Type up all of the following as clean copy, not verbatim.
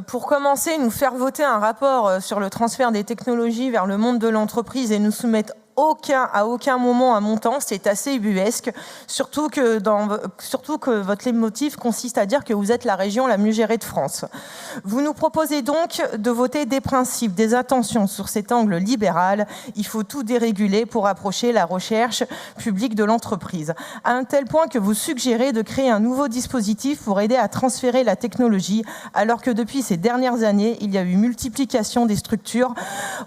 Pour commencer, nous faire voter un rapport sur le transfert des technologies vers le monde de l'entreprise et nous soumettre à aucun moment un montant, c'est assez ubuesque, surtout que votre leitmotiv consiste à dire que vous êtes la région la mieux gérée de France. Vous nous proposez donc de voter des principes, des intentions sur cet angle libéral. Il faut tout déréguler pour approcher la recherche publique de l'entreprise, à un tel point que vous suggérez de créer un nouveau dispositif pour aider à transférer la technologie, alors que depuis ces dernières années, il y a eu multiplication des structures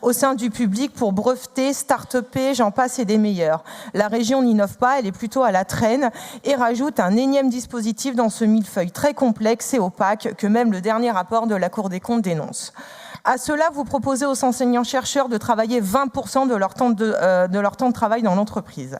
au sein du public pour breveter, start-upper, j'en passe et des meilleurs. La région n'innove pas, elle est plutôt à la traîne et rajoute un énième dispositif dans ce millefeuille très complexe et opaque que même le dernier rapport de la Cour des comptes dénonce. À cela, vous proposez aux enseignants-chercheurs de travailler 20% de leur temps de travail dans l'entreprise.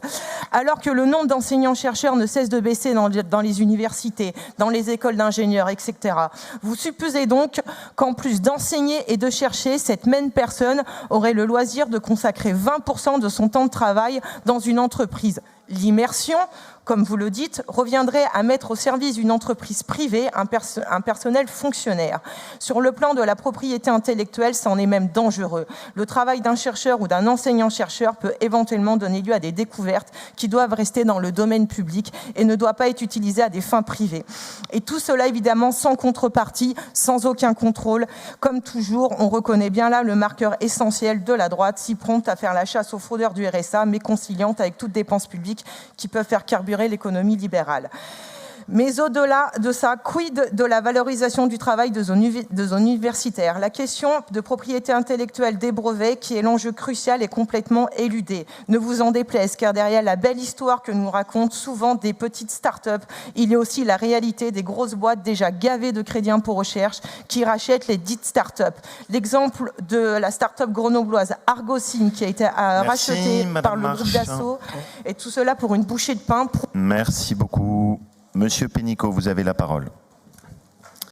Alors que le nombre d'enseignants-chercheurs ne cesse de baisser dans les universités, dans les écoles d'ingénieurs, etc. Vous supposez donc qu'en plus d'enseigner et de chercher, cette même personne aurait le loisir de consacrer 20% de son temps de travail dans une entreprise. L'immersion, comme vous le dites, reviendrait à mettre au service d'une entreprise privée un personnel fonctionnaire. Sur le plan de la propriété intellectuelle, c'en est même dangereux. Le travail d'un chercheur ou d'un enseignant-chercheur peut éventuellement donner lieu à des découvertes qui doivent rester dans le domaine public et ne doivent pas être utilisées à des fins privées. Et tout cela, évidemment, sans contrepartie, sans aucun contrôle. Comme toujours, on reconnaît bien là le marqueur essentiel de la droite, si prompte à faire la chasse aux fraudeurs du RSA, mais conciliante avec toute dépense publique qui peuvent faire carburer l'économie libérale. Mais au-delà de ça, quid de la valorisation du travail de nos universitaires? La question de propriété intellectuelle des brevets, qui est l'enjeu crucial, est complètement éludée. Ne vous en déplaise, car derrière la belle histoire que nous racontent souvent des petites start-up, il y a aussi la réalité des grosses boîtes déjà gavées de crédits impôt recherche qui rachètent les dites start-up. L'exemple de la start-up grenobloise Argocine qui a été rachetée par le groupe Dassault, et tout cela pour une bouchée de pain. Merci beaucoup. Monsieur Pénicaud, vous avez la parole.